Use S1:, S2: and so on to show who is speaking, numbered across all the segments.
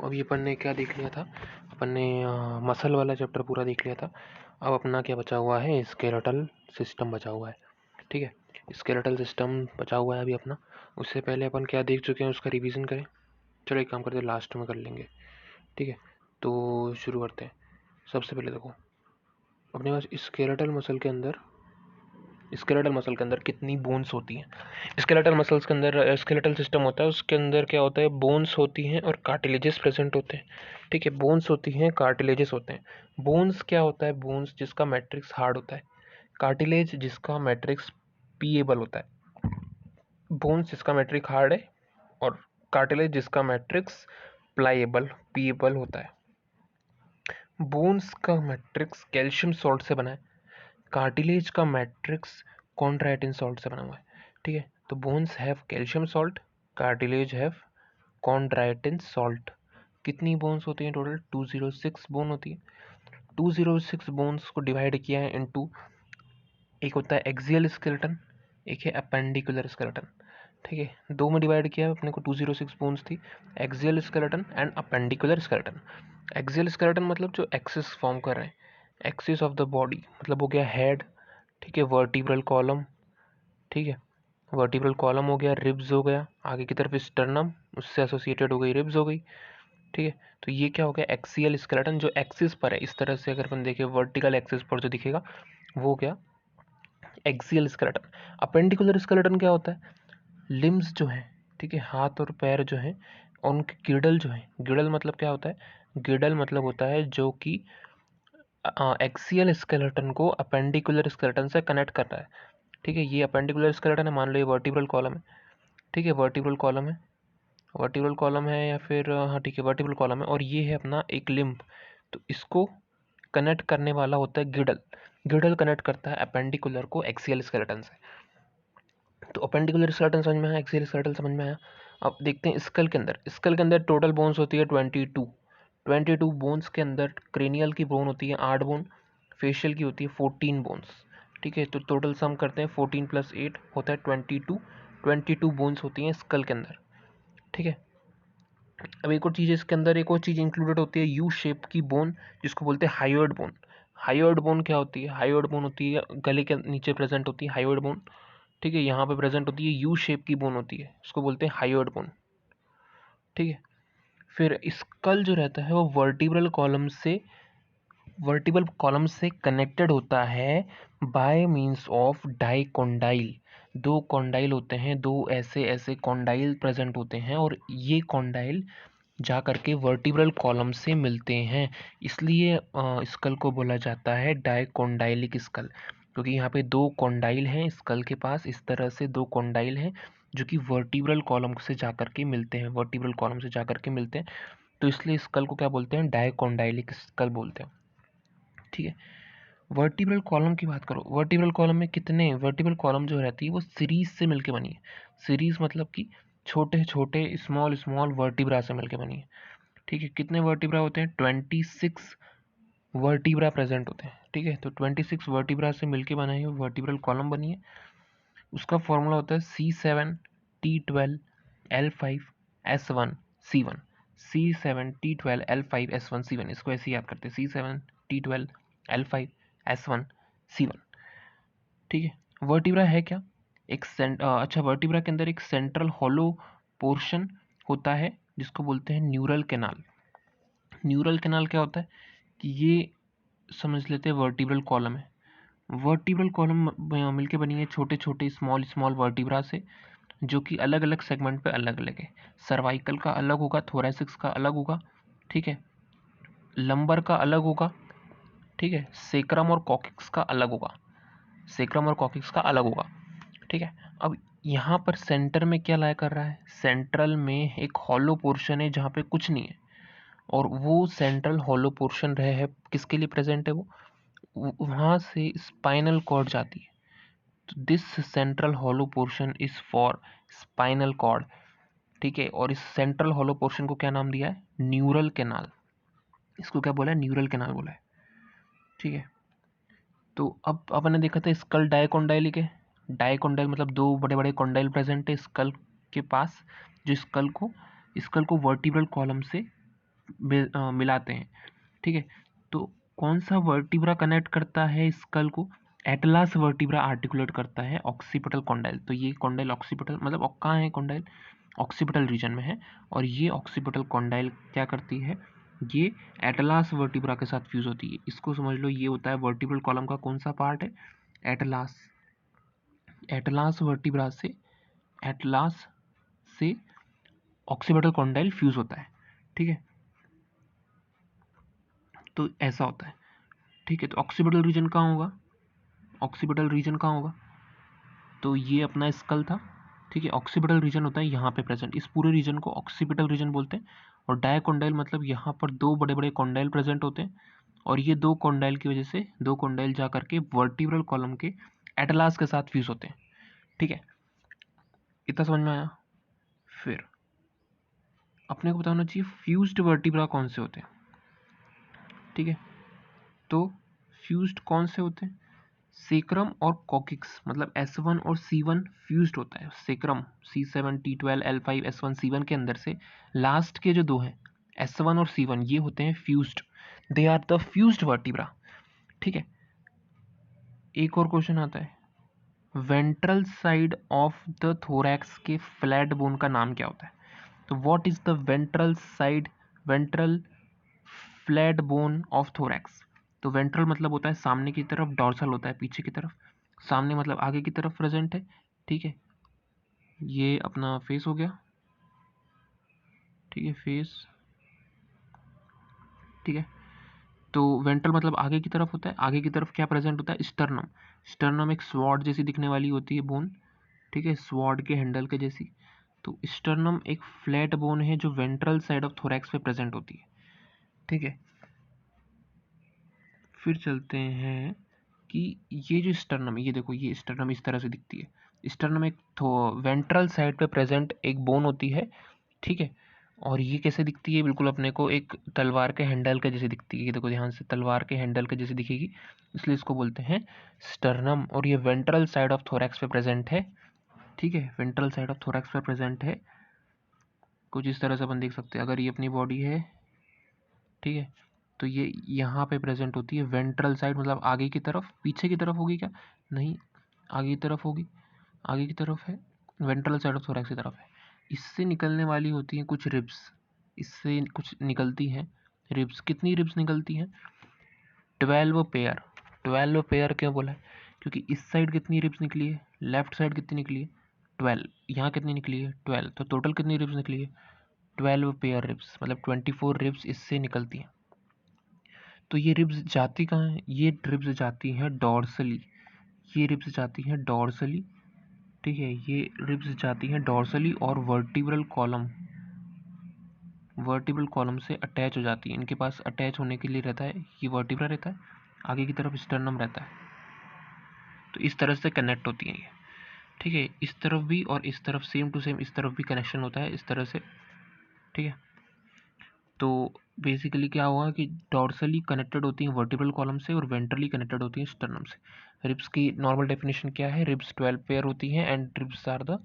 S1: अभी अपन ने क्या देख लिया था, अपन ने मसल वाला चैप्टर पूरा देख लिया था। अब अपना क्या बचा हुआ है, स्केलेटल सिस्टम बचा हुआ है। ठीक है, स्केलेटल सिस्टम बचा हुआ है अभी अपना। उससे पहले अपन क्या देख चुके हैं उसका रिवीजन करें। चलो एक काम करते हैं, लास्ट में कर लेंगे। ठीक है, तो शुरू करते हैं। सबसे पहले देखो, अपने पास स्केलेटल मसल के अंदर कितनी बोन्स होती हैं। स्केलेटल मसल्स के अंदर स्केलेटल सिस्टम होता है, उसके अंदर क्या होता है, बोन्स होती हैं और कार्टिलेजेस प्रेजेंट होते हैं। ठीक है, बोन्स होती हैं, कार्टिलेजेस होते हैं। बोन्स क्या होता है, बोन्स जिसका मैट्रिक्स हार्ड होता है, कार्टिलेज जिसका मैट्रिक्स पीएबल होता है। बोन्स जिसका मैट्रिक हार्ड है और कार्टिलेज जिसका मैट्रिक्स प्लाइएबल पीएबल होता है। बोन्स का मैट्रिक्स कैल्शियम सॉल्ट से बना है, कार्टिलेज का मैट्रिक्स कॉन्ड्राइटिन सॉल्ट से बना हुआ है। ठीक है, तो bones have calcium salt, cartilage have chondroitin salt. कितनी बोन्स होती हैं टोटल? 206 बोन होती है। 206 बोन्स को डिवाइड किया है इनटू, एक होता है एक्सियल स्केलेटन, एक है अपेंडिकुलर स्केलेटन। ठीक है, दो में डिवाइड किया है अपने को। 206 बोन्स थी, axial skeleton and appendicular skeleton. Axial skeleton मतलब जो एक्सिस फॉर्म कर रहे हैं, एक्सिस ऑफ द बॉडी, मतलब हो गया हेड। ठीक है, वर्टिब्रल कॉलम। ठीक है, वर्टिब्रल कॉलम हो गया, रिब्स हो गया, आगे की तरफ स्टर्नम, उससे एसोसिएटेड हो गई रिब्स हो गई। ठीक है, तो ये क्या हो गया, एक्सियल स्केलेटन जो एक्सिस पर है। इस तरह से अगर अपन देखें वर्टिकल एक्सिस पर जो दिखेगा वो क्या, एक्सियल स्केलेटन। अपेंडिकुलर स्केलेटन क्या होता है, लिम्स जो है, ठीक है, हाथ और पैर जो है, उनके गिडल जो है, गिडल मतलब क्या होता है, गिडल मतलब होता है जो कि एक्सियल स्केलेटन को अपेंडिकुलर स्केलेटन से कनेक्ट कर रहा है। ठीक है, ये अपेंडिकुलर स्केलेटन है, मान लो ये वर्टिब्रल कॉलम है। ठीक है, वर्टिब्रल कॉलम है, वर्टिब्रल कॉलम है या फिर हाँ ठीक है वर्टिब्रल कॉलम है, और ये है अपना एक लिम्ब। तो इसको कनेक्ट करने वाला होता है गिडल। गिडल कनेक्ट करता है अपेंडिकुलर को एक्सियल स्केलेटन से। तो अपेंडिकुलर स्केलेटन समझ में आया, एक्सियल स्केलेटन समझ में आया। अब देखते हैं स्कल के अंदर। स्कल के अंदर टोटल बोन्स होती है 22 बोन्स के अंदर। क्रेनियल की बोन होती है 8 बोन, फेशियल की होती है 14 बोन्स। ठीक है, तो टोटल सम करते हैं, 14 + 8 होता है 22 बोन्स होती हैं स्कल के अंदर। ठीक है, अब एक और चीज़ इसके अंदर, एक और चीज़ इंक्लूडेड होती है, यू शेप की बोन, जिसको बोलते हैं हायोइड बोन। हायोइड बोन क्या होती है, हायोइड बोन होती है गले के नीचे प्रेजेंट होती है हायोइड बोन। ठीक है, यहाँ पे प्रेजेंट होती है यू शेप की बोन होती है, उसको बोलते हैं हायोइड बोन। ठीक है, फिर स्कल जो रहता है वो वर्टिब्रल कॉलम से कनेक्टेड होता है बाय मींस ऑफ डाइकोंडाइल। दो कॉन्डाइल होते हैं, दो ऐसे ऐसे कॉन्डाइल प्रेजेंट होते हैं, और ये कॉन्डाइल जा करके वर्टिब्रल कॉलम से मिलते हैं। इसलिए स्कल को बोला जाता है डाइकोंडाइलिक स्कल, क्योंकि यहाँ पे दो कॉन्डाइल हैं स्कल के पास। इस तरह से दो कॉन्डाइल हैं जो कि वर्टिब्रल कॉलम से जा करके मिलते हैं, वर्टिब्रल कॉलम से जा करके मिलते हैं। तो इसलिए स्कल को क्या बोलते हैं, डाइकोंडाइलिक स्कल बोलते हैं। ठीक है, वर्टिब्रल कॉलम की बात करो। वर्टिब्रल कॉलम में कितने, वर्टिब्रल कॉलम जो रहती है वो सीरीज से मिलके बनी है। सीरीज मतलब कि छोटे छोटे स्मॉल स्मॉल वर्टिब्रा से मिलके बनी है। ठीक है, कितने वर्टिब्रा होते हैं, 26 वर्टिब्रा प्रेजेंट होते हैं। ठीक है, तो 26 वर्टिब्रा से मिलके बना है वर्टिब्रल कॉलम बनी है। उसका फॉर्मूला होता है C7T12L5S1C1। C7T12L5S1C1, इसको ऐसे याद करते हैं, C7T12L5S1C1। ठीक है, वर्टिब्रा है क्या, अच्छा, वर्टिब्रा के अंदर एक सेंट्रल हॉलो पोर्शन होता है जिसको बोलते हैं न्यूरल कैनाल। न्यूरल कैनाल क्या होता है कि ये समझ लेते हैं वर्टिब्रल कॉलम है। वर्टिब्रल कॉलम मिलके बनी है छोटे छोटे स्मॉल स्मॉल वर्टिब्रा से, जो कि अलग अलग सेगमेंट पे अलग अलग है। सर्वाइकल का अलग होगा, थोरैसिक्स का अलग होगा, ठीक है, लंबर का अलग होगा, ठीक है, सेक्रम और कॉक्सिक्स का अलग होगा, सेक्रम और कॉक्सिक्स का अलग होगा। ठीक है, अब यहाँ पर सेंटर में क्या लाया कर रहा है, सेंट्रल में एक हॉलो पोर्शन है जहाँ पे कुछ नहीं है, और वो सेंट्रल हॉलो पोर्शन रहे है किसके लिए प्रेजेंट है, वो वहाँ से स्पाइनल कॉर्ड जाती है। तो this central hollow portion is for spinal cord. ठीक है, और इस सेंट्रल हॉलो पोर्शन को क्या नाम दिया है, न्यूरल कैनाल। इसको क्या बोला है, न्यूरल कैनाल बोला है। ठीक है, तो अब अपन ने देखा था स्कल डायकोंडाइलिक है। डायकोंडाइल मतलब दो बड़े बड़े कॉन्डाइल प्रेजेंट है स्कल के पास, जो स्कल को वर्टिब्रल कॉलम से मिलाते हैं, ठीक है। तो कौन सा वर्टिब्रा कनेक्ट करता है स्कल को? एटलास वर्टिब्रा आर्टिकुलेट करता है ऑक्सीपिटल कॉन्डाइल। तो ये कॉन्डाइल ऑक्सीपिटल मतलब कहाँ है कॉन्डाइल? ऑक्सीपिटल रीजन में है। और ये ऑक्सीपिटल कॉन्डाइल क्या करती है? ये एटलास वर्टिब्रा के साथ फ्यूज होती है। इसको समझ लो, ये होता है वर्टिब्रल कॉलम का कौन सा पार्ट है? एटलास। एटलास वर्टिब्रा से ऑक्सीपिटल कॉन्डाइल फ्यूज होता है, ठीक है। तो ऐसा होता है, ठीक है। तो ऑक्सीपिटल रीजन कहाँ होगा? ऑक्सीपिटल रीजन कहाँ होगा? तो ये अपना स्कल था, ठीक है। ऑक्सीपिटल रीजन होता है यहाँ पे प्रेजेंट, इस पूरे रीजन को ऑक्सीपिटल रीजन बोलते हैं। और डायकोंडाइल मतलब यहाँ पर दो बड़े बड़े कॉन्डाइल प्रेजेंट होते हैं, और ये दो कॉन्डाइल की वजह से दो कॉन्डाइल जा करके वर्टिब्रल कॉलम के एटलास के साथ फ्यूज होते हैं, ठीक है। इतना समझ में आया? फिर अपने को बताना चाहिए फ्यूज्ड वर्टिब्रा कौन से होते हैं, ठीक है। तो फ्यूज्ड कौन से होते हैं? सेक्रम और कॉकिक्स, मतलब S1 और C1 फ्यूज्ड होता है। Sacrum C7 T12 L5 S1 C1 के अंदर से लास्ट के जो दो हैं S1 और C1 ये होते हैं fused, they are the fused vertebra, ठीक है। एक और क्वेश्चन आता है, ventral side of the thorax के फ्लैट बोन का नाम क्या होता है? तो what is the ventral flat bone of thorax? तो वेंट्रल मतलब होता है सामने की तरफ, डॉर्सल होता है पीछे की तरफ, सामने मतलब आगे की तरफ प्रेजेंट है, ठीक है। ये अपना फेस हो गया, ठीक है, फेस, ठीक है। तो वेंट्रल मतलब आगे की तरफ होता है, आगे की तरफ क्या प्रेजेंट होता है? स्टर्नम। स्टर्नम एक स्वॉर्ड जैसी दिखने वाली होती है बोन, ठीक है, स्वॉर्ड के हैंडल के जैसी। तो स्टर्नम एक फ्लैट बोन है जो वेंट्रल साइड ऑफ थोरैक्स पे प्रेजेंट होती है, ठीक है। फिर चलते हैं कि ये जो स्टर्नम है, ये देखो, ये स्टर्नम इस तरह से दिखती है। स्टर्नम एक वेंट्रल साइड पे प्रेजेंट एक बोन होती है, ठीक है। और ये कैसे दिखती है? बिल्कुल अपने को एक तलवार के हैंडल के जैसे दिखती है। ये देखो ध्यान से, तलवार के हैंडल के जैसे दिखेगी, इसलिए इसको बोलते हैं स्टर्नम। और ये वेंट्रल साइड ऑफ थोरैक्स पे प्रेजेंट है, ठीक है, वेंट्रल साइड ऑफ थोरैक्स पे प्रेजेंट है। कुछ इस तरह से अपन देख सकते हैं, अगर ये अपनी बॉडी है, ठीक है, तो ये यहाँ पे प्रेजेंट होती है वेंट्रल साइड, मतलब आगे की तरफ। पीछे की तरफ होगी क्या? नहीं, आगे की तरफ होगी, आगे की तरफ है, वेंट्रल साइड ऑफ थोरैक्स की तरफ है। इससे निकलने वाली होती हैं कुछ रिब्स, इससे कुछ निकलती हैं रिब्स। कितनी रिब्स निकलती हैं? 12 पेयर। 12 पेयर क्यों बोला है? क्योंकि इस साइड कितनी रिब्स निकली है, लेफ्ट साइड कितनी निकली है? 12। यहाँ कितनी निकली है? 12। तो टोटल कितनी रिब्स निकली है? 12 पेयर रिब्स, मतलब 24 रिब्स इससे निकलती हैं। तो ये रिब्स जाती कहाँ हैं? ये रिब्स जाती हैं डॉर्सली, ये रिब्स जाती हैं डॉर्सली, ठीक है। ये रिब्स जाती हैं डॉर्सली और वर्टिब्रल कॉलम से अटैच हो जाती है। इनके पास अटैच होने के लिए रहता है, ये वर्टिब्रा रहता है, आगे की तरफ स्टर्नम रहता है। तो इस तरह से कनेक्ट होती हैं ये, ठीक है। इस तरफ भी और इस तरफ सेम टू सेम, इस तरफ भी कनेक्शन होता है इस तरह से, ठीक है। तो बेसिकली क्या हुआ कि डॉर्सली कनेक्टेड होती हैं वर्टिब्रल कॉलम से और वेंट्रली कनेक्टेड होती हैं स्टर्नम से। रिब्स की नॉर्मल डेफिनेशन क्या है? रिब्स 12 पेयर होती हैं and ribs are the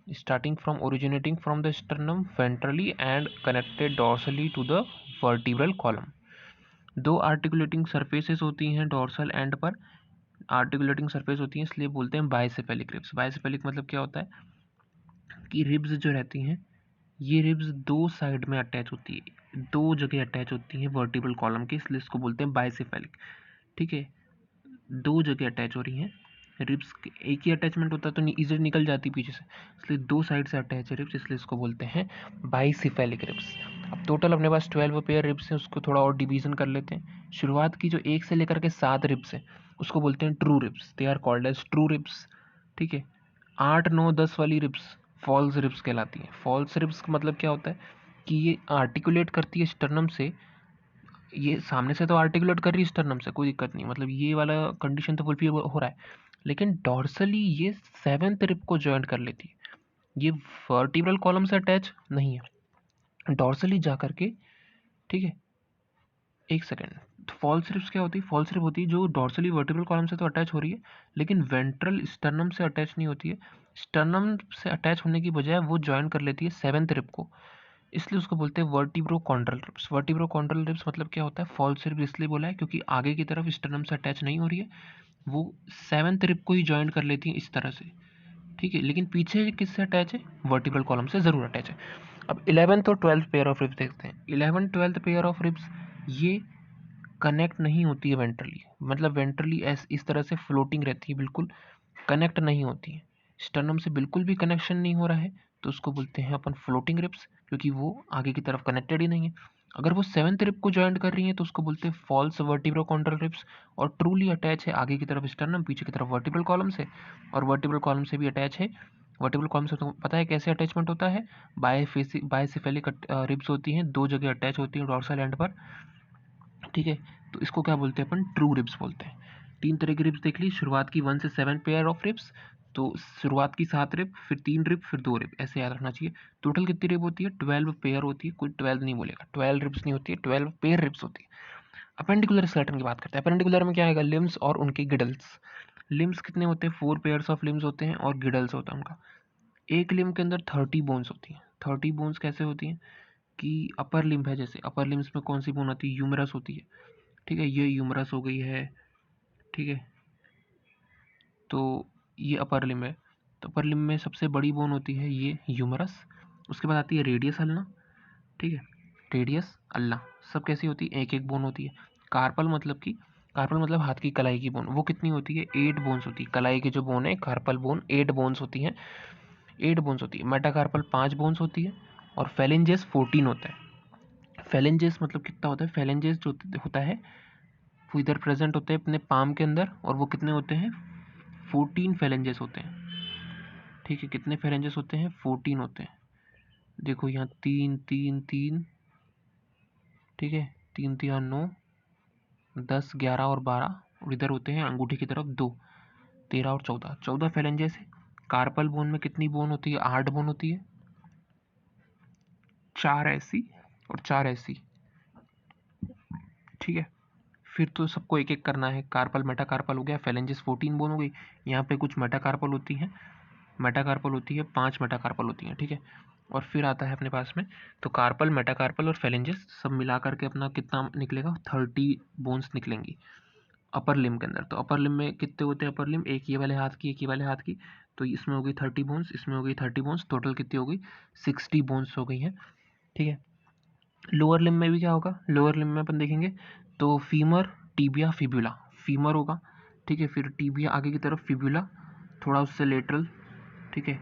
S1: originating from the sternum ventrally and connected dorsally to the vertebral column। दो आर्टिकुलेटिंग सरफेसेस होती हैं डॉर्सल एंड पर, आर्टिकुलेटिंग सरफेस होती हैं, इसलिए बोलते हैं बाइसेफेलिक रिब्स। बाइसेफेलिक मतलब क्या होता है कि रिब्स जो रहती हैं, ये रिब्स दो साइड में अटैच होती है, दो जगह अटैच होती हैं वर्टिब्रल कॉलम के, इसलिए इसको बोलते हैं बाइसेफेलिक, ठीक है। दो जगह अटैच हो रही हैं रिब्स, एक ही अटैचमेंट होता तो इजीली निकल जाती पीछे से, इसलिए दो साइड से अटैच है रिब्स, इसलिए इसको बोलते हैं बाइसेफेलिक रिब्स। अब टोटल अपने पास 12 पेयर रिब्स हैं, उसको थोड़ा और डिवीजन कर लेते हैं। शुरुआत की जो 1 से लेकर के 7 रिब्स हैं उसको बोलते हैं true ribs, they are called as true ribs, ठीक है। 8, 9, 10 वाली रिब्स फॉल्स रिब्स कहलाती हैं। फॉल्स रिब्स का मतलब क्या होता है कि ये आर्टिकुलेट करती है स्टर्नम से, ये सामने से तो आर्टिकुलेट कर रही है स्टर्नम से, कोई दिक्कत नहीं, मतलब ये वाला कंडीशन तो फुलफिल हो रहा है, लेकिन डॉर्सली ये 7th रिब को ज्वाइन कर लेती है। ये वर्टिब्रल कॉलम से अटैच नहीं है, डॉर्सली जा करके, ठीक है। एक सेकेंड, फॉल्स रिब्स क्या होती है? फॉल्स रिब होती है जो डॉर्सली वर्टिब्रल कॉलम से तो अटैच हो रही है, लेकिन वेंट्रल स्टर्नम से अटैच नहीं होती है। स्टर्नम से अटैच होने की बजाय वो ज्वाइन कर लेती है 7th रिब को, इसलिए उसको बोलते हैं वर्टिब्रोकॉन्ड्रल रिब्स। वर्टिब्रोकॉन्ड्रल रिब्स मतलब क्या होता है, फॉल्स रिब इसलिए बोला है क्योंकि आगे की तरफ स्टर्नम से अटैच नहीं हो रही है, वो 7th रिब को ही ज्वाइन कर लेती है इस तरह से, ठीक है। लेकिन पीछे किससे अटैच है, वर्टिब्रल कॉलम से ज़रूर अटैच है। अब 11th और 12th पेयर ऑफ रिब्स देखते हैं। 11th 12th pair of ribs ये कनेक्ट नहीं होती है वेंट्रली, मतलब वेंट्रली इस तरह से फ्लोटिंग रहती है, बिल्कुल कनेक्ट नहीं होती है, स्टर्नम से बिल्कुल भी कनेक्शन नहीं हो रहा है, तो उसको बोलते हैं अपन फ्लोटिंग रिब्स, क्योंकि वो आगे की तरफ कनेक्टेड ही नहीं है। अगर वो 7th रिब को ज्वाइंट कर रही है तो उसको बोलते हैं फॉल्स वर्टिब्रोकॉन्ड्रल रिब्स, और ट्रूली अटैच है आगे की तरफ स्टर्नम, पीछे की तरफ वर्टिब्रल कॉलम से, और वर्टिब्रल कॉलम से भी अटैच है। वर्टिब्रल कॉलम से तो पता है कैसे अटैचमेंट होता है, बायसेफेलिक रिब्स होती हैं, दो जगह अटैच होती हैं डोर्सल एंड पर, ठीक है। तो इसको क्या बोलते हैं अपन, ट्रू रिब्स बोलते हैं। 3 तरह की रिब्स देख ली, शुरुआत की 1 से 7 पेयर ऑफ रिब्स, तो शुरुआत की 7 रिब, फिर 3 रिब, फिर 2 रिब, ऐसे याद रखना चाहिए। टोटल कितनी रिब होती है, 12 पेयर होती है, कोई 12 नहीं बोलेगा, 12 रिब्स नहीं होती है, 12 पेयर रिब्स होती है। अपेंडिकुलर स्केलेटन की बात करते हैं। अपेंडिकुलर में क्या आएगा, लिम्स और उनके गिडल्स। लिम्स कितने होते हैं, 4 पेयर्स ऑफ लिम्स होते हैं, और गिडल्स होता है उनका। एक लिम्ब के अंदर 30 बोन्स होती हैं। 30 बोन्स कैसे होती हैं कि अपर लिम्ब है, जैसे अपर लिम्स में कौन सी बोन होती है, यूमरस होती है, ठीक है, ये यूमरस हो गई है, ठीक है। तो ये अपर लिम्ब है, तो अपर लिम्ब में सबसे बड़ी बोन होती है ये यूमरस। उसके बाद आती है रेडियस अल्ना, ठीक है, रेडियस अल्ना, सब कैसी होती है, एक एक बोन होती है। कार्पल मतलब कि, कार्पल मतलब हाथ की कलाई की बोन, वो कितनी होती है, 8 बोन्स होती है। कलाई की जो बोन है कार्पल बोन 8 बोन्स होती हैं, 8 बोन्स होती है। मेटाकार्पल 5 बोन्स होती है, और फेलेंजेस 14 होता है। फेलेंजेस मतलब कितना होता है, फेलेंजेस जो होता है वो इधर प्रेजेंट होते हैं अपने पाम के अंदर, और वो कितने होते हैं, 14 फेलेंजेस होते हैं, ठीक है। कितने फेलेंजेस होते हैं, 14 होते हैं। देखो यहाँ 3 3 3, ठीक है, 3 3 9, 10 11 और 12, और इधर होते हैं अंगूठे की तरफ 2, 13 और 14, 14 फेलेंजेस है। कार्पल बोन में कितनी बोन होती है, 8 बोन होती है, 4 ऐसी और 4 ऐसी, ठीक है। फिर तो सबको एक एक करना है, कार्पल मेटाकार्पल हो गया, फेलेंजेस 14 बोन हो गई। यहाँ पे कुछ मेटाकार्पल होती हैं, मेटाकार्पल होती है 5 मेटाकार्पल होती हैं, ठीक है। और फिर आता है अपने पास में, तो कार्पल मेटाकार्पल और फेलेंजेस सब मिला करके अपना कितना निकलेगा, 30 बोन्स निकलेंगी अपर लिम्ब के अंदर। तो अपर लिम्ब में कितने होते हैं, अपर लिम्ब एक ये वाले हाथ की, एक ये वाले हाथ की, तो इसमें हो गई 30 बोन्स, इसमें हो गई 30 बोन्स, टोटल कितनी हो गई, 60 बोन्स हो गई हैं, ठीक है। लोअर लिम्ब में भी क्या होगा, लोअर लिम्ब में अपन देखेंगे तो फीमर, टिबिया, फिब्यूला। फीमर होगा, ठीक है, फिर टिबिया आगे की तरफ, फिब्यूला थोड़ा उससे लेटरल, ठीक है।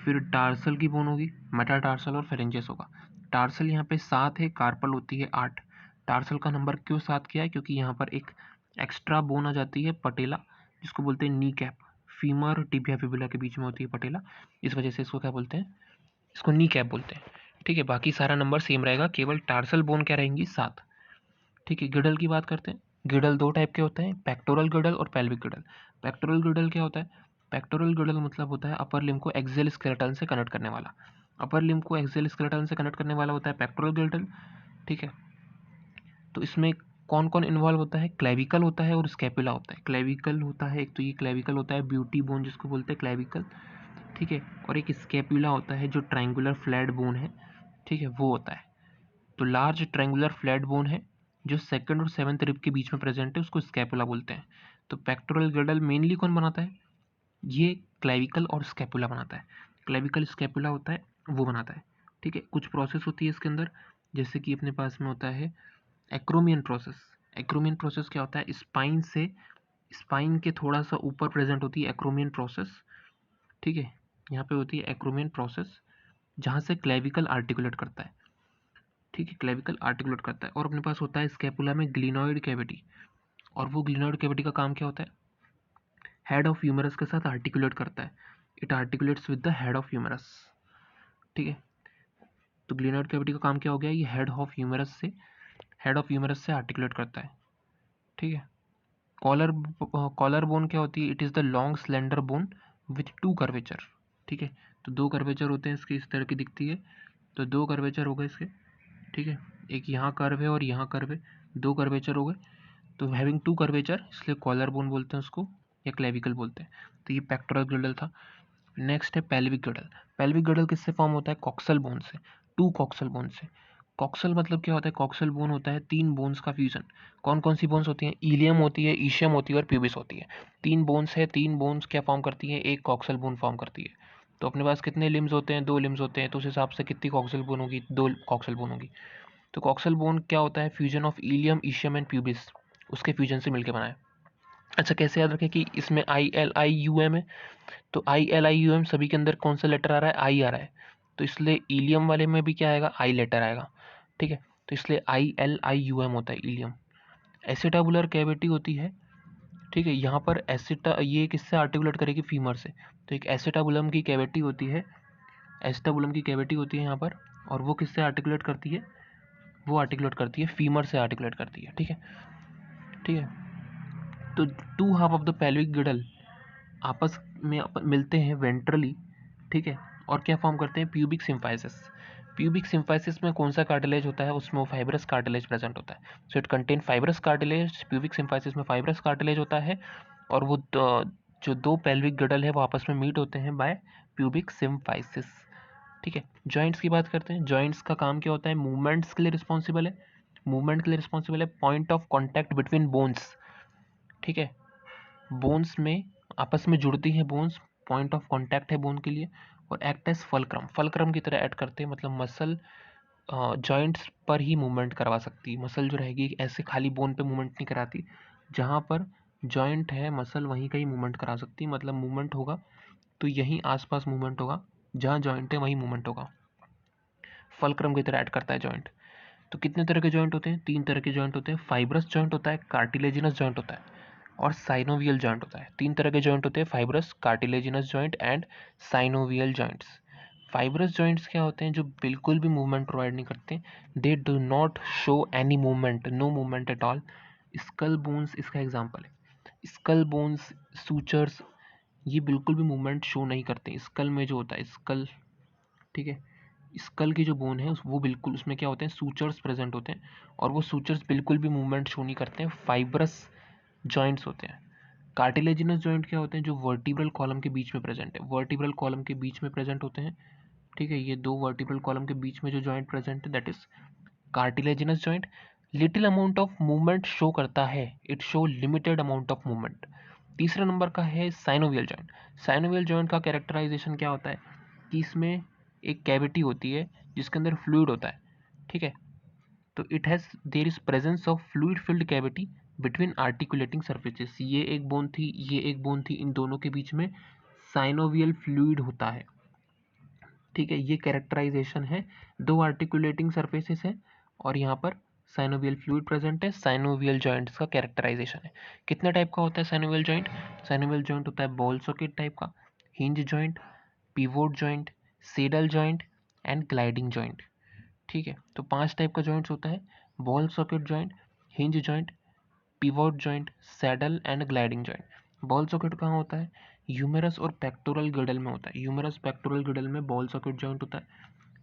S1: फिर टार्सल की बोन होगी, मेटाटार्सल और फेरेंजियस होगा। टार्सल यहाँ पे 7 है, कार्पल होती है 8। टार्सल का नंबर क्यों 7 किया है, क्योंकि यहाँ पर एक एक्स्ट्रा बोन आ जाती है, पटेला, जिसको बोलते हैं knee cap. Femur tibia fibula के बीच में होती है पटेला, इस वजह से इसको क्या बोलते हैं, इसको नी कैप बोलते हैं, ठीक है। बाकी सारा नंबर सेम रहेगा, केवल टार्सल बोन क्या रहेंगी, 7, ठीक है। गिडल की बात करते हैं। गिडल 2 टाइप के होते हैं, पेक्टोरल गिडल और पेल्विक गिडल। पेक्टोरल गिडल क्या होता है, पेक्टोरल गिडल मतलब होता है अपर लिम्ब को एक्सियल स्केलेटन से कनेक्ट करने वाला। अपर लिम्ब को एक्सियल स्केलेटन से कनेक्ट करने वाला होता है पेक्टोरल गिडल, ठीक है। तो इसमें कौन कौन इन्वॉल्व होता है, क्लेविकल होता है और स्कैपुला होता है। क्लेविकल होता है एक, तो ये क्लेविकल होता है, ब्यूटी बोन जिसको बोलते हैं क्लेविकल, ठीक है। और एक स्कैपुला होता है जो ट्रायंगुलर फ्लैट बोन है, ठीक है, वो होता है। तो लार्ज ट्रायंगुलर फ्लैट बोन है जो 2nd और 7th रिब के बीच में प्रेजेंट है, उसको स्कैपुला बोलते हैं। तो पेक्टोरल गिडल मेनली कौन बनाता है, ये क्लेविकल और स्कैपुला बनाता है। क्लेविकल स्कैपुला होता है वो बनाता है, ठीक है। कुछ प्रोसेस होती है इसके अंदर, जैसे कि अपने पास में होता है एक्रोमियन प्रोसेस। एक्रोमियन प्रोसेस क्या होता है, स्पाइन से, स्पाइन के थोड़ा सा ऊपर प्रेजेंट होती है एक्रोमियन प्रोसेस, ठीक है। यहाँ पे होती है एक्रोमियन प्रोसेस, जहाँ से क्लेविकल आर्टिकुलेट करता है, ठीक है, क्लेविकल आर्टिकुलेट करता है। और अपने पास होता है स्कैपुला में ग्लिनोइड कैविटी, और वो ग्लिनोइड कैविटी का काम क्या होता है, हेड ऑफ ह्यूमरस के साथ आर्टिकुलेट करता है, it articulates with the head of humerus, ठीक है। तो ग्लिनोइड कैविटी का काम क्या हो गया, ये हेड ऑफ ह्यूमरस से आर्टिकुलेट करता है, ठीक है। कॉलर कॉलर बोन क्या होती है, it is the long slender bone with 2 curvature, ठीक है। तो 2 कर्वेचर होते हैं इसके, इस तरह की दिखती है, तो 2 कर्वेचर हो गए इसके, ठीक है। एक यहाँ कर्व है और यहाँ कर्व है, 2 कर्वेचर हो गए, तो हैविंग 2 कर्वेचर, इसलिए कॉलर बोन बोलते हैं उसको, या क्लेविकल बोलते हैं। तो ये पेक्टोरल गिडल था। नेक्स्ट है पेल्विक गिडल। पेल्विक गिडल किससे फॉर्म होता है, कॉक्सल बोन से। 2 कॉक्सल बोन से। कॉक्सल मतलब क्या होता है? कॉक्सल बोन होता है 3 बोन्स का फ्यूजन। कौन कौन सी बोन्स होती हैं? इलियम होती है, ईशियम होती है और प्यूबिस होती है। 3 बोन्स है, 3 बोन्स क्या फॉर्म करती है? एक कॉक्सल बोन फॉर्म करती है। तो अपने पास कितने लिम्स होते हैं? 2 लिम्स होते हैं, तो उस हिसाब से कितनी कॉक्सल बोन होगी? 2 कॉक्सल बोन होगी। तो कॉक्सल बोन क्या होता है? Fusion of ilium, ischium and pubis, उसके फ्यूजन से मिलकर बना है। अच्छा, कैसे याद रखें कि इसमें ILIUM है? तो ILIUM सभी के अंदर कौन सा लेटर आ रहा है? आई आ रहा है, तो इसलिए इलियम वाले में भी क्या आएगा? आई लेटर आएगा। ठीक है, तो इसलिए ILIUM होता है इलियम। एसिटाबुलर कैविटी होती है, ठीक है, यहाँ पर ये किससे आर्टिकुलेट करेगी? फीमर से। तो एक एसिटाबुलम की कैविटी होती है, एसिटाबुलम की कैविटी होती है यहाँ पर, और वो किससे आर्टिकुलेट करती है? वो आर्टिकुलेट करती है फीमर से आर्टिकुलेट करती है। ठीक है, ठीक है। तो 2 half of the pelvic girdle आपस में मिलते हैं वेंट्रली, ठीक है, और क्या फॉर्म करते हैं? Pubic symphysis. प्यूबिक सिम्फाइसिस में कौन सा कार्टिलेज होता है? उसमें वो फाइब्रस कार्टिलेज प्रेजेंट होता है। So it contain fibrous cartilage. Pubic symphysis में फाइब्रस कार्टिलेज होता है, और वो जो 2 पेल्विक गिडल है वो आपस में मीट होते हैं बाय प्यूबिक सिम्फाइसिस। ठीक है, जॉइंट्स की बात करते हैं। जॉइंट्स का काम क्या होता है? मूवमेंट्स के लिए रिस्पॉन्सिबल है। मूवमेंट के लिए रिस्पॉन्सिबल है। Point of contact between bones, ठीक है, बोन्स में आपस में जुड़ती हैं बोन्स, पॉइंट ऑफ कांटेक्ट है बोन के लिए। और एक्ट एज फलक्रम, फलक्रम की तरह ऐड करते हैं, मतलब मसल जॉइंट्स पर ही मूवमेंट करवा सकती है। मसल जो रहेगी ऐसे खाली बोन पे मूवमेंट नहीं कराती, जहाँ पर जॉइंट है मसल वहीं का ही मूवमेंट करा सकती है। मतलब मूवमेंट होगा तो यहीं आसपास मूवमेंट होगा, जहाँ जॉइंट है वहीं मूवमेंट होगा। फलक्रम की तरह ऐड करता है जॉइंट। तो कितने तरह के जॉइंट होते हैं? 3 तरह के जॉइंट होते हैं। फाइब्रस जॉइंट होता है, कार्टिलेजिनस जॉइंट होता है, और साइनोवियल जॉइंट होता है। 3 तरह के जॉइंट होते हैं, fibrous, cartilaginous joint and synovial joints. Fibrous joints क्या होते हैं? जो बिल्कुल भी मूवमेंट प्रोवाइड नहीं करते। They do not show any movement, no movement at all. Skull bones इसका एग्जाम्पल है। स्कल बोन्स, सूचर्स, ये बिल्कुल भी मूवमेंट शो नहीं करते। स्कल में जो होता है स्कल, ठीक है, स्कल की जो बोन है वो बिल्कुल, उसमें क्या होते हैं? सूचर्स प्रेजेंट होते हैं, और वो सूचर्स बिल्कुल भी मूवमेंट शो नहीं करते हैं। फाइब्रस जॉइंट्स होते हैं। कार्टिलेजिनस जॉइंट क्या होते हैं? जो वर्टिब्रल कॉलम के बीच में प्रेजेंट है, वर्टिब्रल कॉलम के बीच में प्रेजेंट होते हैं। ठीक है, ये 2 वर्टिब्रल कॉलम के बीच में जो जॉइंट प्रेजेंट है that is cartilaginous joint. Little amount of movement show करता है, it show limited amount of movement. तीसरे नंबर का है साइनोवियल जॉइंट। साइनोवियल जॉइंट का कैरेक्टराइजेशन क्या होता है? कि इसमें एक कैविटी होती है जिसके अंदर फ्लूइड होता है, ठीक है, तो it has their is presence of fluid filled cavity between articulating surfaces. ये एक बोन थी, ये एक बोन थी, इन दोनों के बीच में साइनोवियल फ्लूइड होता है। ठीक है, ये कैरेक्टराइजेशन है। 2 आर्टिकुलेटिंग सर्फेसेस है और यहाँ पर साइनोवियल फ्लूइड प्रेजेंट है। साइनोवियल जॉइंट्स का कैरेक्टराइजेशन है। कितने टाइप का होता है साइनोवियल जॉइंट? साइनोवियल जॉइंट होता है बॉल सॉकेट टाइप का, hinge joint, pivot joint, saddle joint and gliding joint. ठीक है, तो 5 टाइप का जॉइंट्स होता है: ball socket joint, hinge joint, pivot joint, saddle and gliding joint. Ball socket कहाँ होता है? ह्यूमेरस और पेक्टोरल गिडल में होता है। ह्यूमेरस पेक्टोरल गिडल में बॉल सॉकेट जॉइंट होता है।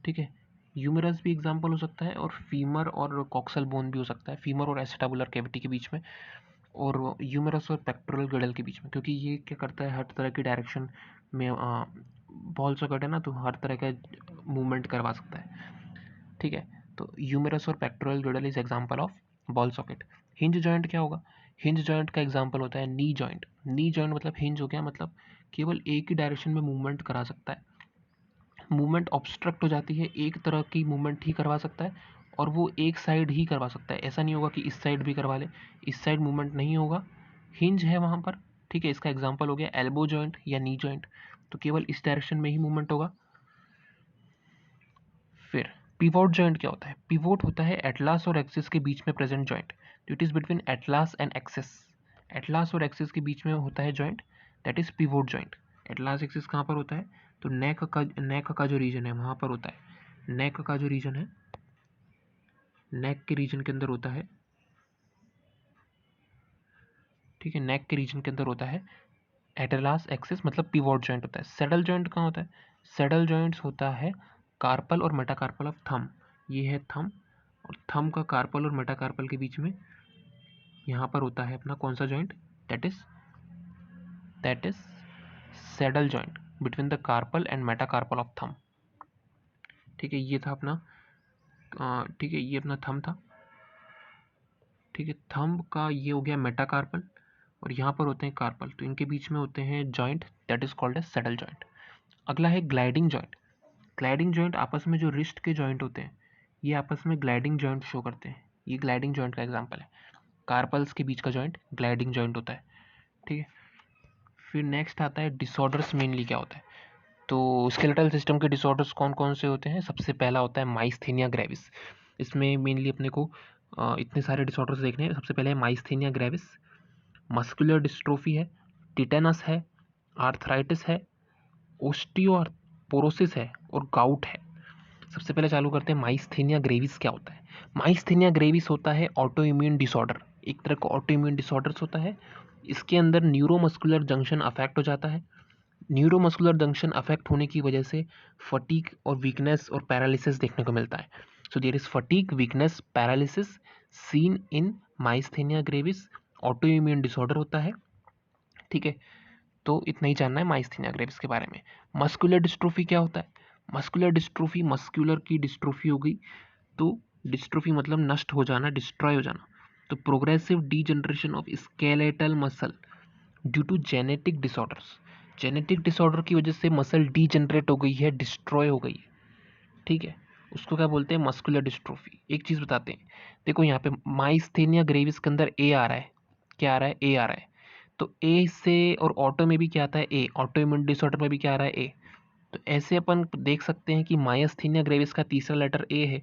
S1: ठीक है, ह्यूमेरस भी एग्जाम्पल हो सकता है, और फीमर और कॉक्सल बोन भी हो सकता है, फीमर और एसिटाबुलर कैविटी के बीच में, और ह्यूमेरस और पेक्टोरल गिडल के बीच में, क्योंकि ये क्या करता है? हर तरह की डायरेक्शन में बॉल सॉकेट है ना, तो हर तरह का मूवमेंट करवा सकता है। ठीक है, तो ह्यूमेरस और pectoral girdle is example of ball socket. Hinge joint क्या होगा? हिंज जॉइंट का एग्जांपल होता है नी जॉइंट। नी जॉइंट मतलब हिंज हो गया, मतलब केवल एक ही डायरेक्शन में मूवमेंट करा सकता है। मूवमेंट ऑब्स्ट्रक्ट हो जाती है, एक तरह की मूवमेंट ही करवा सकता है, और वो एक साइड ही करवा सकता है। ऐसा नहीं होगा कि इस साइड भी करवा ले, इस साइड मूवमेंट नहीं होगा, हिंज है वहाँ पर। ठीक है, इसका एग्जाम्पल हो गया एल्बो जॉइंट या नी जॉइंट, तो केवल इस डायरेक्शन में ही मूवमेंट होगा। फिर पिवोट जॉइंट क्या होता है? पिवोट होता है एटलास और एक्सिस के बीच में present joint. It is between atlas and axis. Atlas और एक्सिस के बीच में होता है joint, that is pivot joint. Atlas axis कहाँ पर होता है? तो नेक का जो रीजन है वहाँ पर होता है। नेक का जो रीजन है, नेक के रीजन के अंदर होता है। ठीक है, नेक के रीजन के अंदर होता है एटलास एक्सिस, मतलब पिवोट जॉइंट होता है। सेडल जॉइंट कहाँ होता है? सेडल जॉइंट्स होता है कार्पल और मेटाकार्पल ऑफ थंब। ये है थंब, और थंब का कार्पल और मेटाकार्पल के बीच में यहाँ पर होता है अपना कौन सा joint? That is saddle joint between the carpal and metacarpal of thumb. ठीक है, ये था अपना ठीक है, ये अपना थंब था। ठीक है, थंब का ये हो गया मेटाकार्पल और यहाँ पर होते हैं कार्पल, तो इनके बीच में होते हैं joint, that is called as saddle joint. अगला है ग्लाइडिंग जॉइंट। ग्लाइडिंग जॉइंट आपस में जो रिस्ट के जॉइंट होते हैं ये आपस में ग्लाइडिंग जॉइंट शो करते हैं। ये ग्लाइडिंग जॉइंट का एग्जांपल है। कार्पल्स के बीच का जॉइंट ग्लाइडिंग जॉइंट होता है। ठीक है, फिर नेक्स्ट आता है डिसऑर्डर्स। मेनली क्या होता है, तो स्केलेटल सिस्टम के डिसऑर्डर्स कौन कौन से होते हैं। सबसे पहला होता है माइस्थेनिया ग्रेविस। इसमें मेनली अपने को इतने सारे डिसऑर्डर्स देखने हैं। सबसे पहले है माइस्थेनिया ग्रेविस, मस्कुलर डिस्ट्रोफी है, टिटेनस है, आर्थराइटिस है, ओस्टियोपोरोसिस है और गाउट है। सबसे पहले चालू करते हैं माइस्थेनिया ग्रेविस क्या होता है। माइस्थेनिया ग्रेविस होता है ऑटो इम्यून डिसऑर्डर, एक तरह का ऑटो इम्यून डिसऑर्डर्स होता है। इसके अंदर न्यूरोमस्कुलर जंक्शन अफेक्ट हो जाता है। न्यूरोमस्कुलर जंक्शन अफेक्ट होने की वजह से फटीग और वीकनेस और पैरालिसिस देखने को मिलता है। So there is fatigue, weakness, paralysis seen in myasthenia gravis. Autoimmune disorder होता है। ठीक है, तो इतना ही जानना है माइस्थेनिया ग्रेविस के बारे में। मस्कुलर डिस्ट्रोफी क्या होता है। मस्कुलर डिस्ट्रोफी, मस्कुलर की डिस्ट्रोफी हो गई, तो डिस्ट्रोफी मतलब नष्ट हो जाना, डिस्ट्रॉय हो जाना। तो progressive degeneration of skeletal muscle due to genetic disorders. Genetic disorder की वजह से मसल डीजनरेट हो गई है, डिस्ट्रॉय हो गई है। ठीक है, उसको क्या बोलते हैं, मस्कुलर डिस्ट्रोफी। एक चीज़ बताते हैं, देखो यहाँ पे माइस्थेनिया ग्रेविस के अंदर ए आ रहा है, क्या आ रहा है, ए आ रहा है। तो ए से और ऑटो में भी क्या आता है, ए। ऑटो इम्यून डिसऑर्डर में भी क्या आ रहा है, ए। तो ऐसे अपन देख सकते हैं कि माइस्थेनिया ग्रेविस का तीसरा लेटर ए है,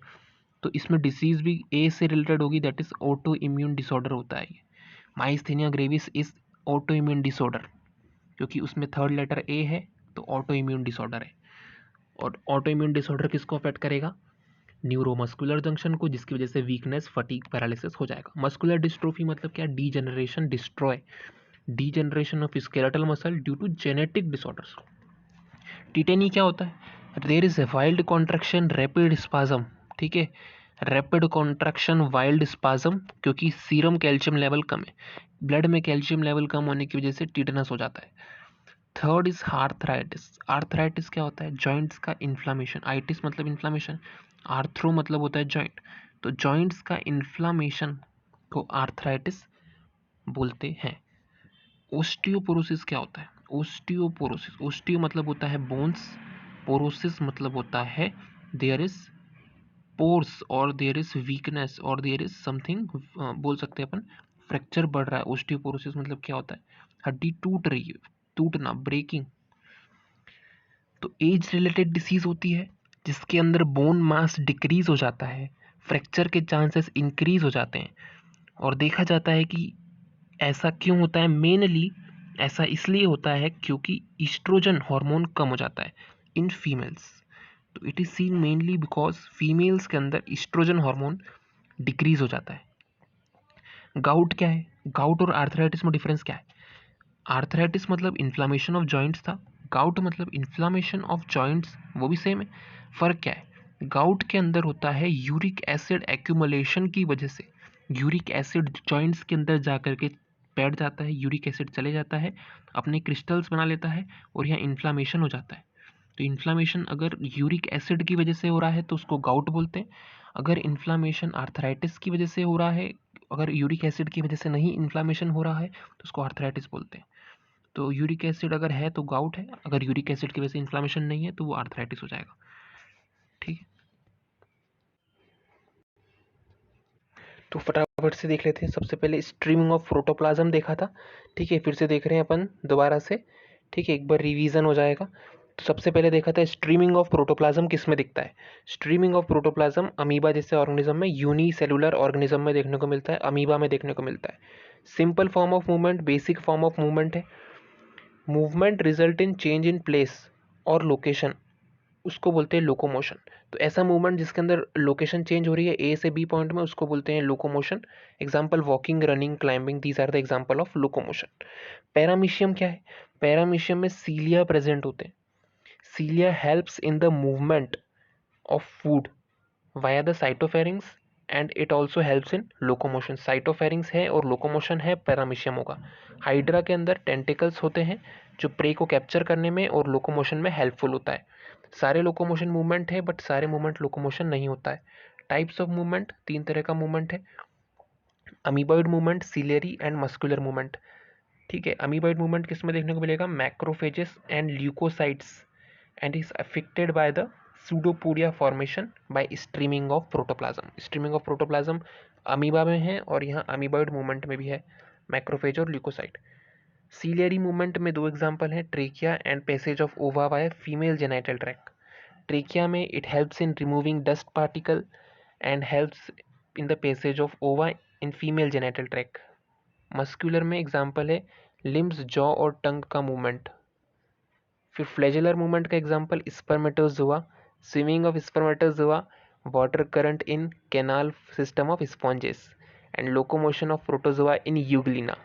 S1: तो इसमें डिसीज भी ए से रिलेटेड होगी, that is autoimmune disorder होता है ये। Myasthenia gravis is autoimmune disorder, क्योंकि उसमें थर्ड लेटर ए है, तो ऑटो इम्यून डिसऑर्डर है। और ऑटो इम्यून डिसऑर्डर किसको अफेक्ट करेगा, न्यूरोमस्कुलर जंक्शन को, जिसकी वजह से वीकनेस, फटीग, पैरालिसिस हो जाएगा। मस्कुलर डिस्ट्रोफी मतलब क्या, degeneration, destroy, degeneration of skeletal muscle due to genetic disorders. Tetany क्या होता है, there is a wild contraction, rapid spasm. ठीक है, रैपिड कॉन्ट्रैक्शन, वाइल्ड स्पाज्म, क्योंकि सीरम कैल्शियम लेवल कम है, ब्लड में कैल्शियम लेवल कम होने की वजह से टिटेनस हो जाता है। Third is arthritis. आर्थराइटिस क्या होता है, जॉइंट्स का इन्फ्लामेशन। आइटिस मतलब इन्फ्लामेशन, आर्थ्रो मतलब होता है जॉइंट, तो जॉइंट्स का इन्फ्लामेशन को आर्थराइटिस बोलते हैं। ओस्टियोपोरोसिस क्या होता है, ओस्टियोपोरोसिस, ओस्टियो मतलब होता है बोन्स, पोरोसिस मतलब होता है देयर इज पोर्स और देयर इज वीकनेस और देयर इज समथिंग, बोल सकते हैं अपन फ्रैक्चर बढ़ रहा है। ओस्टियोपोरोसिस मतलब क्या होता है, हड्डी टूट रही है, टूटना, ब्रेकिंग। तो एज रिलेटेड डिसीज होती है जिसके अंदर बोन मास डिक्रीज हो जाता है, फ्रैक्चर के चांसेस इंक्रीज हो जाते हैं। और देखा जाता है कि ऐसा क्यों होता है, मेनली ऐसा इसलिए होता है क्योंकि ईस्ट्रोजन हार्मोन कम हो जाता है इन फीमेल्स। तो it is seen mainly because females के अंदर ईस्ट्रोजन हार्मोन डिक्रीज हो जाता है। गाउट क्या है, गाउट और आर्थराइटिस में डिफरेंस क्या है। आर्थराइटिस मतलब इन्फ्लामेशन ऑफ जॉइंट्स था, गाउट मतलब इन्फ्लामेशन ऑफ जॉइंट्स, वो भी सेम है। फ़र्क क्या है, गाउट के अंदर होता है यूरिक एसिड एक्यूमुलेशन की वजह से, यूरिक एसिड जॉइंट्स के अंदर जा कर के बैठ जाता है, यूरिक एसिड चले जाता है, अपने क्रिस्टल्स बना लेता है और यहाँ इन्फ्लामेशन हो जाता है। तो इन्फ्लामेशन अगर यूरिक एसिड की वजह से हो रहा है तो उसको गाउट बोलते हैं। अगर इन्फ्लामेशन आर्थराइटिस की वजह से हो रहा है, अगर यूरिक एसिड की वजह से नहीं इन्फ्लामेशन हो रहा है तो उसको आर्थराइटिस बोलते हैं। तो यूरिक एसिड अगर है तो गाउट है, अगर यूरिक एसिड की वजह से इन्फ्लामेशन नहीं है तो वो आर्थराइटिस हो जाएगा। ठीक है, तो फटाफट से देख लेते हैं। सबसे पहले स्ट्रीमिंग ऑफ प्रोटोप्लाज्म देखा था, ठीक है, फिर से देख रहे हैं अपन दोबारा से। ठीक है, एक बार रिवीजन हो जाएगा। तो सबसे पहले देखा था स्ट्रीमिंग ऑफ प्रोटोप्लाज्म किस में दिखता है। स्ट्रीमिंग ऑफ प्रोटोप्लाज्म अमीबा जैसे ऑर्गेनिज्म में, यूनिसेलुलर ऑर्गेनिज्म में देखने को मिलता है, अमीबा में देखने को मिलता है। Simple form of movement, basic form of movement है। Movement result in change in place और लोकेशन, उसको बोलते हैं लोकोमोशन। तो ऐसा मूवमेंट जिसके अंदर लोकेशन चेंज हो रही है ए से बी पॉइंट में, उसको बोलते हैं locomotion. Example walking, running, climbing, these are the example of locomotion. Paramecium क्या है, पैरामीशियम में सीलिया प्रेजेंट होते हैं। Cilia helps in the movement of food via the cytopharynx and it also helps in locomotion. Cytopharynx है और locomotion है paramecium होगा। Hydra के अंदर टेंटिकल्स होते हैं जो प्रे को कैप्चर करने में और लोकोमोशन में हेल्पफुल होता है। सारे लोकोमोशन मूवमेंट है बट सारे मूवमेंट लोकोमोशन नहीं होता है। टाइप्स ऑफ मूवमेंट, 3 तरह का मूवमेंट है, amoeboid movement, ciliary and muscular movement. ठीक है, अमीबॉइड मूवमेंट किस में देखने को मिलेगा? Macrophages and leucocytes and is affected by the pseudopodia formation by streaming of protoplasm. Streaming of protoplasm amoeba में है और यहाँ अमीबॉइड मूवमेंट में भी है, मैक्रोफेज और ल्यूकोसाइट। सीलियरी मूवमेंट में 2 एग्जाम्पल हैं, trachea and passage of ova by female genital tract. Trachea में it helps in removing dust particle and helps in the passage of ova in female genital tract. Muscular में example है limbs, jaw और tongue का मूवमेंट। फिर flagellar movement का example spermatozoa, swimming of spermatozoa, water current in canal system of sponges and locomotion of protozoa in euglena.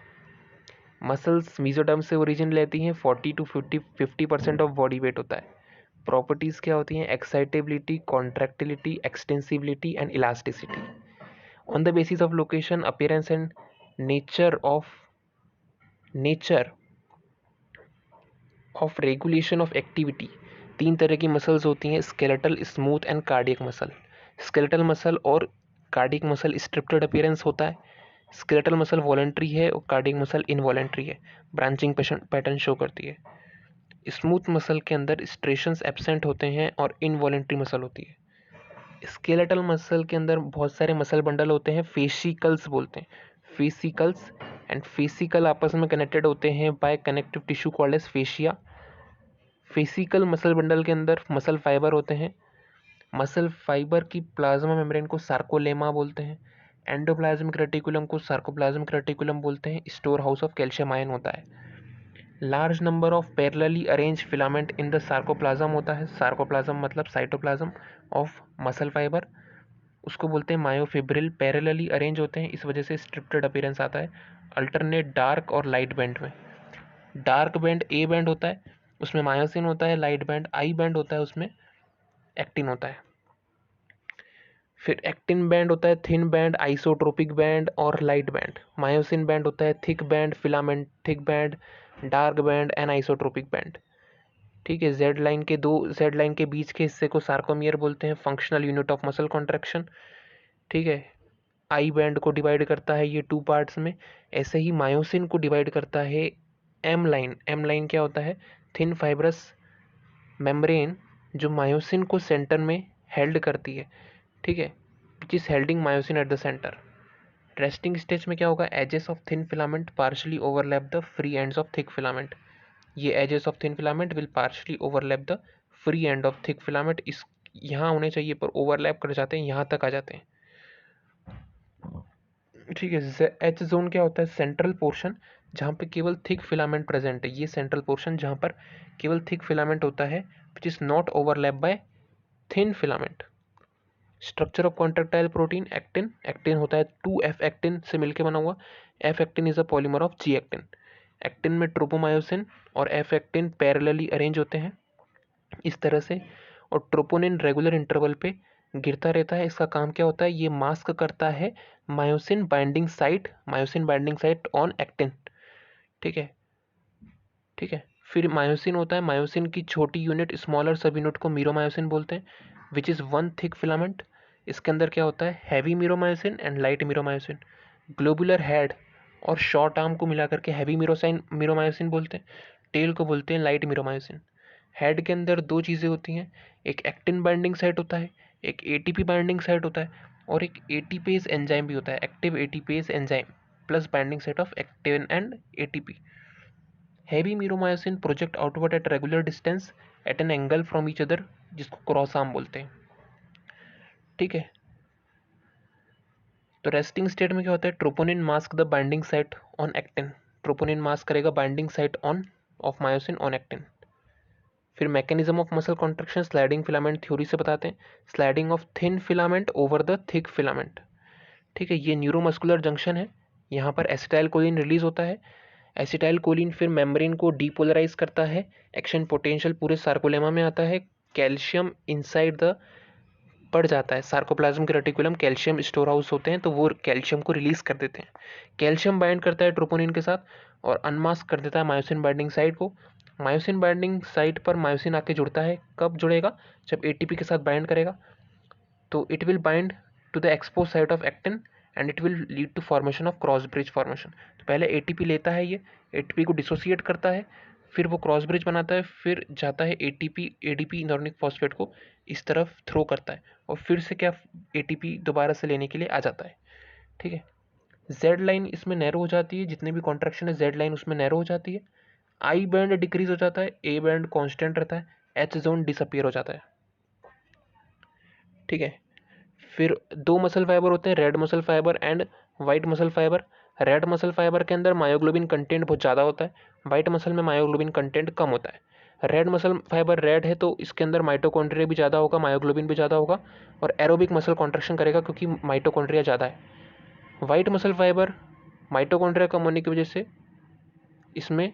S1: Muscles mesoderm से origin लेती हैं, 40 to 50% ऑफ बॉडी वेट होता है। प्रॉपर्टीज़ क्या होती हैं? Excitability, contractility, extensibility and elasticity. On the basis of location, appearance and nature of regulation of activity. 3 तरह की मसल्स होती हैं, skeletal, smooth and cardiac muscle. Skeletal muscle और कार्डियक मसल स्ट्रिप्टेड अपीयरेंस होता है। स्केलेटल मसल वॉलेंट्री है और cardiac muscle involuntary है, ब्रांचिंग पैटर्न शो करती है। स्मूथ मसल के अंदर स्ट्रेशंस एब्सेंट होते हैं और इनवॉलेंट्री मसल होती है। स्केलेटल मसल के अंदर बहुत सारे मसल बंडल होते हैं, फेसिकल्स बोलते हैं, फेसिकल्स एंड फेसिकल आपस में कनेक्टेड होते हैं by connective tissue called as fascia. Fascicle muscle bundle के अंदर मसल फाइबर होते हैं, मसल फाइबर की प्लाज्मा मेम्ब्रेन को सार्कोलेमा बोलते हैं, एंडोप्लाज्मिक रेटिकुलम को सार्कोप्लाज्मिक रेटिकुलम बोलते हैं, storehouse of calcium ion होता है। Large number of parallelly arrange filament in the sarcoplasm होता है। सार्कोप्लाज्म मतलब साइटोप्लाज्म ऑफ मसल फाइबर, उसको बोलते हैं मायोफिब्रिल। पैरेलली अरेंज होते हैं, इस वजह से स्ट्रिप्टेड अपीयरेंस आता है। अल्टरनेट डार्क और लाइट बैंड में, डार्क बैंड ए बैंड होता है, उसमें मायोसिन होता है। लाइट बैंड आई बैंड होता है, उसमें एक्टिन होता है। फिर एक्टिन बैंड होता है थिन बैंड, आइसोट्रोपिक बैंड और लाइट बैंड। मायोसिन बैंड होता है thick band, filament thick band, dark band and isotropic band. ठीक है, जेड लाइन के बीच के हिस्से को सार्कोमियर बोलते हैं, functional unit of muscle contraction. ठीक है, आई बैंड को डिवाइड करता है ये 2 पार्ट्स में। ऐसे ही मायोसिन को डिवाइड करता है एम लाइन। एम लाइन क्या होता है? थिन फाइब्रस मेम्ब्रेन जो मायोसिन को सेंटर में हेल्ड करती है। ठीक है, which is holding myosin at the centre. Resting stage में क्या होगा? Edges of thin filament partially overlap the free ends of thick filament. ये edges of thin filament will partially overlap the free end of thick filament. इस यहाँ होने चाहिए पर overlap कर जाते हैं, यहाँ तक आ जाते हैं। ठीक है, एच जोन क्या होता है? सेंट्रल पोर्शन जहाँ पे केवल थिक फिलामेंट प्रेजेंट है, ये सेंट्रल पोर्शन जहाँ पर केवल थिक फिलामेंट होता है, which is not overlap bye thin filament. Structure of contractile protein, actin. Actin होता है 2F एक्टिन से मिलकर बना हुआ। F actin is a polymer of G actin. Actin में ट्रोपोमायोसिन और F एक्टिन पैरेलली अरेंज होते हैं इस तरह से, और ट्रोपोनिन रेगुलर इंटरवल पे गिरता रहता है। इसका काम क्या होता है? ये मास्क करता है myosin binding site on actin. ठीक है, ठीक है। फिर मायोसिन होता है, मायोसिन की छोटी यूनिट, स्मॉलर सब यूनिट को मीरोमायोसिन बोलते हैं, विच इज़ 1 थिक फिलामेंट। इसके अंदर क्या होता है? Heavy meromyosin and light meromyosin. Globular head और शॉर्ट आर्म को मिलाकर के हैवी मीरोमायोसिन बोलते हैं, टेल को बोलते हैं लाइट मीरोमायोसिन। हेड के अंदर 2 चीज़ें होती हैं, एक एक्टिन बाइंडिंग साइट होता है, एक एटीपी बाइंडिंग साइट होता है, और एक एटीपेज एंजाइम भी होता है, active ATPase enzyme plus binding site of actin and ATP. Heavy meromyosin project outward at regular distance at an angle from each other, जिसको क्रॉस आर्म बोलते हैं। ठीक है, तो रेस्टिंग स्टेट में क्या होता है? Troponin mask the binding site on actin. Troponin mask करेगा binding site on of myosin on actin. फिर mechanism of muscle contraction sliding filament theory से बताते हैं, sliding of thin filament over the thick filament. ठीक है, ये neuromuscular junction है, यहाँ पर एसिटाइल कोलिन रिलीज होता है। एसिटाइल कोलिन फिर मेम्ब्रेन को डीपोलराइज करता है, एक्शन पोटेंशियल पूरे सार्कोलेमा में आता है। कैल्शियम इनसाइड द बढ़ जाता है। Sarcoplasmic reticulum calcium store house होते हैं, तो वो कैल्शियम को रिलीज कर देते हैं। कैल्शियम बाइंड करता है ट्रोपोनिन के साथ और अनमास्क कर देता है मायोसिन बाइंडिंग साइट को। मायोसिन बाइंडिंग साइट पर मायोसिन आके जुड़ता है। कब जुड़ेगा? जब एटीपी के साथ बाइंड करेगा, तो it will bind to the expose site of actin and it will lead to formation of cross bridge formation. तो पहले एटीपी लेता है, ये एटीपी को डिसोसिएट करता है, फिर वो क्रॉस ब्रिज बनाता है, फिर जाता है एटीपी एडीपी इनऑर्गेनिक फॉस्फेट को इस तरफ थ्रो करता है और फिर से क्या एटीपी दोबारा से लेने के लिए आ जाता है। ठीक है, जेड लाइन इसमें नैरो हो जाती है, जितने भी कॉन्ट्रैक्शन है जेड लाइन उसमें नैरो हो जाती है। आई बैंड डिक्रीज हो जाता है, ए बैंड कांस्टेंट रहता है, एच जोन डिसअपियर हो जाता है। ठीक है, फिर दो मसल फाइबर होते हैं, red muscle fibre and white muscle fibre. Red muscle fibre के अंदर मायोग्लोबिन कंटेंट बहुत ज़्यादा होता है, वाइट मसल में मायोग्लोबिन कंटेंट कम होता है। रेड मसल फाइबर रेड है तो इसके अंदर माइटोकॉन्ड्रिया भी ज़्यादा होगा, मायोग्लोबिन भी ज़्यादा होगा और एरोबिक मसल कॉन्ट्रैक्शन करेगा क्योंकि माइटोकॉन्ड्रिया ज़्यादा है। वाइट मसल फाइबर माइटोकॉन्ड्रिया कम होने की वजह से इसमें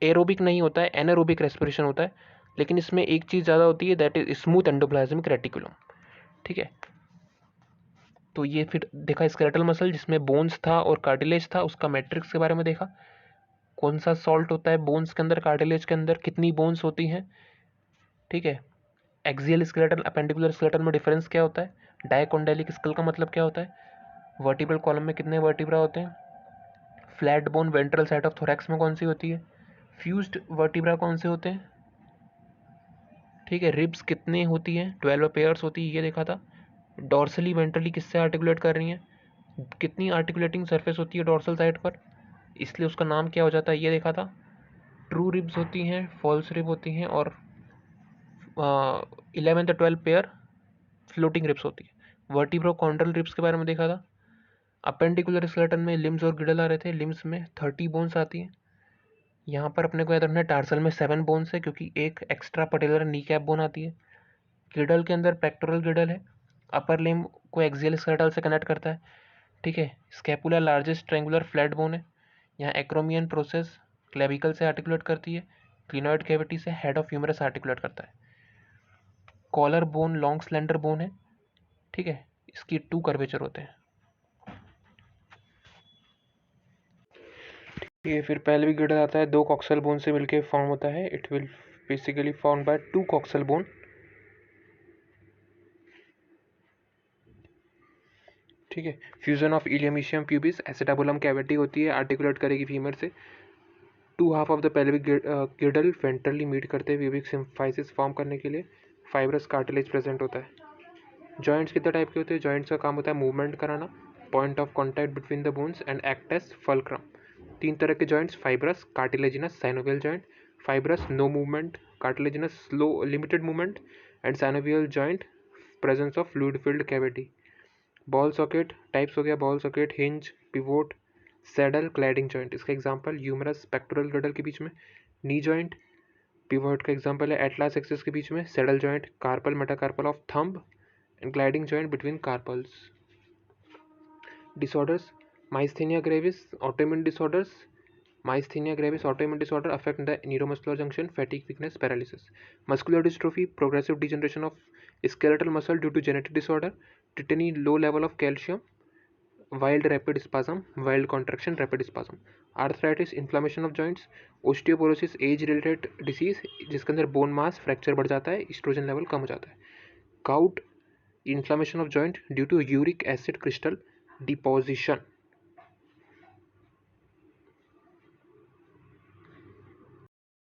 S1: एरोबिक नहीं होता है, एनारोबिक रेस्पिरेशन होता है, लेकिन इसमें एक चीज़ ज़्यादा होती है, that is smooth endoplasmic reticulum. ठीक है, तो ये फिर देखा स्केलेटल मसल जिसमें बोन्स था और कार्टिलेज था, उसका मैट्रिक्स के बारे में देखा। कौन सा सॉल्ट होता है बोन्स के अंदर, कार्टिलेज के अंदर कितनी बोन्स होती हैं। ठीक है, एक्सियल स्केलेटन अपेंडिकुलर स्केलेटन में डिफरेंस क्या होता है, डायकोंडाइलिक स्कल का मतलब क्या होता है, वर्टिब्रल कॉलम में कितने वर्टिब्रा होते हैं, flat bone ventral side of thorax में कौन सी होती है, फ्यूज्ड वर्टिब्रा कौन से होते हैं। ठीक है, रिब्स कितने होती हैं, 12 पेयर्स होती है, ये देखा था। डॉर्सली वेंट्रली किससे आर्टिकुलेट कर रही हैं, कितनी आर्टिकुलेटिंग सरफेस होती है डॉर्सल साइड पर, इसलिए उसका नाम क्या हो जाता है, ये देखा था। ट्रू रिब्स होती हैं, फॉल्स रिब होती हैं और 11 to 12 पेयर फ्लोटिंग रिब्स होती है। वर्टिब्रोकॉन्ड्रल रिब्स के बारे में देखा था। अपेंडिकुलर स्केलेटन में लिम्स और गिडल आ रहे थे, लिम्स में 30 बोन्स आती हैं। यहाँ पर अपने को याद रखना है टार्सल में 7 बोन्स है क्योंकि एक extra patellar knee cap bone आती है। गिडल के अंदर पेक्टोरल गिडल है, अपर लिम्ब को एक्सियल स्केलेटल से कनेक्ट करता है। ठीक है, scapula largest triangular flat bone है। यहाँ एक्रोमियन प्रोसेस क्लेविकल से आर्टिकुलेट करती है, क्लिनॉइड कैविटी से हेड ऑफ ह्यूमरस आर्टिकुलेट करता है। Collar bone long slender bone है। ठीक है, इसकी 2 कर्वेचर होते हैं। ये फिर पेल्विक गिडल आता है, 2 कॉक्सल बोन से मिलकर फॉर्म होता है। It will basically form by 2 coxal bone. ठीक है, fusion of ilium ischium pubis, acetabulum cavity होती है, आर्टिकुलेट करेगी फीमर से। 2 half of the pelvic girdle ventrally meet करते हैं प्यूबिक सिम्फाइसिस फॉर्म करने के लिए। फाइब्रस कार्टिलेज प्रेजेंट होता है। जॉइंट्स कितने टाइप के होते हैं, जॉइंट्स का काम होता है मूवमेंट कराना, point of contact between the bones and act as fulcrum. 3 तरह के joints, fibrous, cartilaginous, synovial joint. Fibrous no movement, cartilaginous slow limited movement and synovial joint presence of fluid filled cavity. Ball socket types हो गया, ball socket, hinge, pivot, saddle, gliding joint. इसका example humerus pectoral girdle के बीच में, knee joint. Pivot का example है atlas axis के बीच में, saddle joint, carpel metacarpal of thumb and gliding joint between carpals. Disorders, myasthenia gravis, autoimmune disorders. Myasthenia gravis autoimmune disorder affect the neuromuscular junction, fatigue, weakness, paralysis. Muscular dystrophy, progressive degeneration of skeletal muscle due to genetic disorder, tetany, low level of calcium, wild rapid spasm, wild contraction, rapid spasm. Arthritis, inflammation of joints. Osteoporosis, age related disease जिसके अंदर bone mass fracture बढ़ जाता है, oestrogen level कम हो जाता है. Gout, inflammation of joint due to uric acid crystal deposition.